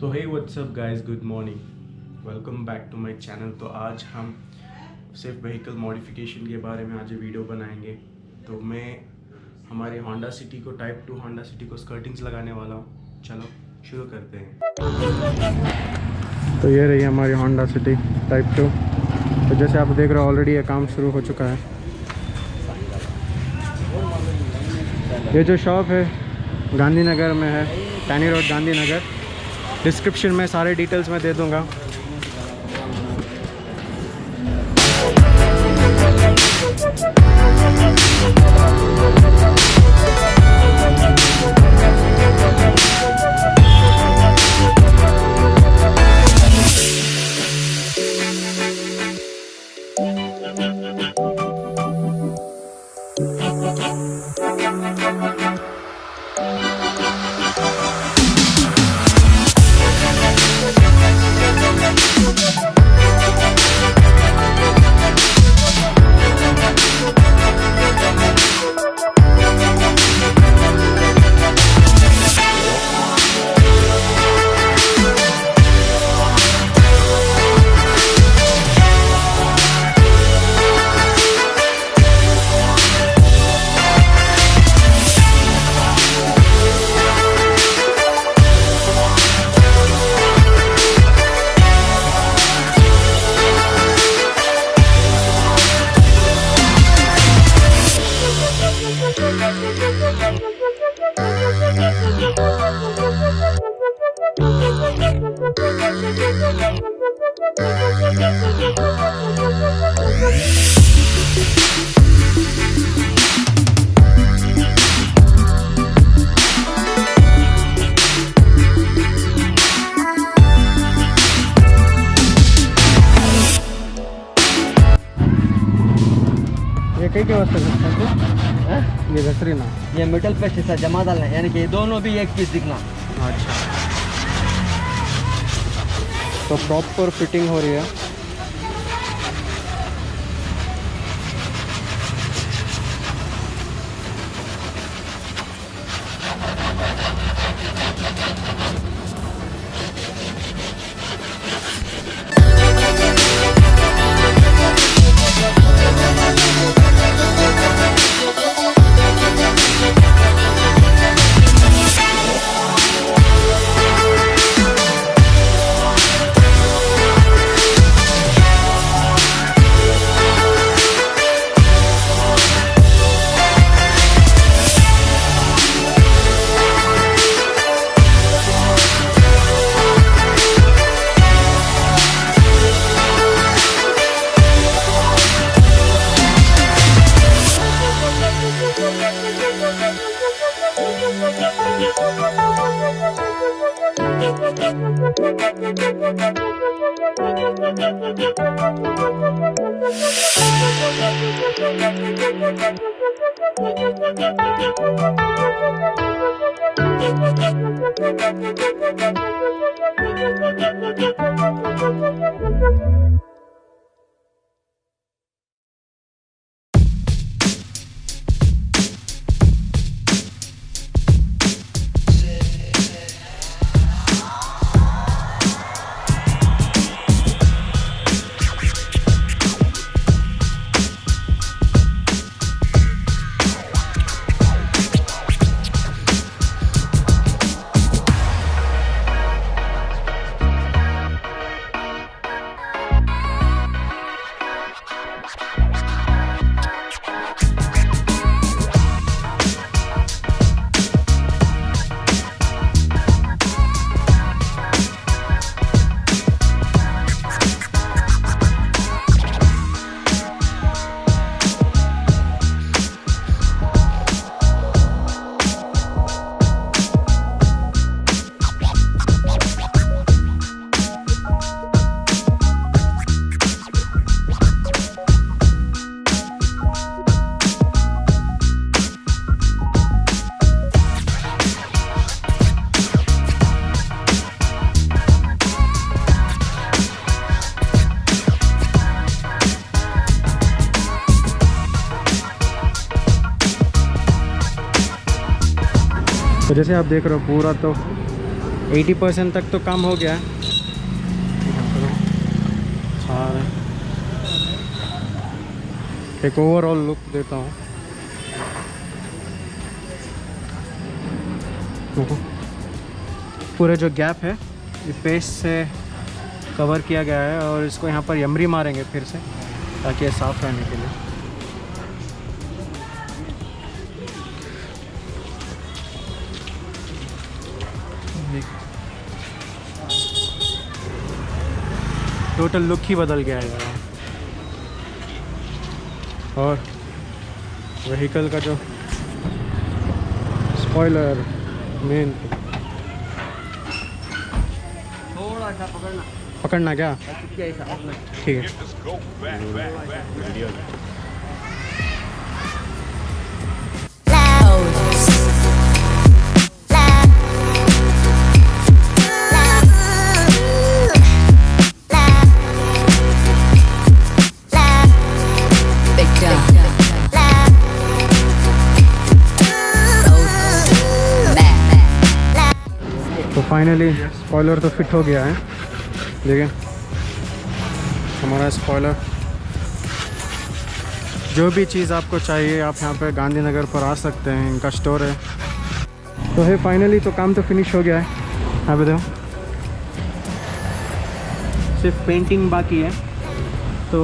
So hey what's up guys, good morning, welcome back to my channel. तो आज हम सिर्फ व्हीकल मॉडिफिकेशन के बारे में आज ये वीडियो बनाएंगे। तो मैं हमारे होंडा सिटी को टाइप 2 होंडा सिटी को स्कर्टिंग्स लगाने वाला हूँ। चलो शुरू करते हैं। तो ये रही हमारी होंडा सिटी टाइप 2। तो जैसे आप देख रहे हो ऑलरेडी ये काम शुरू हो चुका है। ये जो शॉप है गांधीनगर में है, टैनी रोड गांधीनगर। डिस्क्रिप्शन में सारे डिटेल्स मैं दे दूंगा। ये कई के वास्ते है? ये घसरी ना, ये मेटल पे शीशा जमा डालना, यानी कि दोनों भी एक पीस दिखना। अच्छा। तो प्रॉपर फिटिंग हो रही है। तो जैसे आप देख रहे हो पूरा तो 80% तक तो काम हो गया है। सारे एक ओवरऑल लुक देता हूँ। देखो पूरे जो गैप है ये पेस्ट से कवर किया गया है और इसको यहाँ पर यमरी मारेंगे फिर से ताकि ये साफ़ रहने के लिए। टोटल लुक ही बदल गया है यार। और व्हीकल का जो स्पॉइलर मेन थोड़ा सा पकड़ना क्या? ठीक है। तो फाइनली स्पॉइलर तो फिट हो गया है। देखिए हमारा स्पॉइलर। जो भी चीज़ आपको चाहिए आप यहाँ पे गांधीनगर पर आ सकते हैं, इनका स्टोर है। तो है फाइनली तो काम तो फिनिश हो गया है। यहाँ पे देखो सिर्फ पेंटिंग बाकी है। तो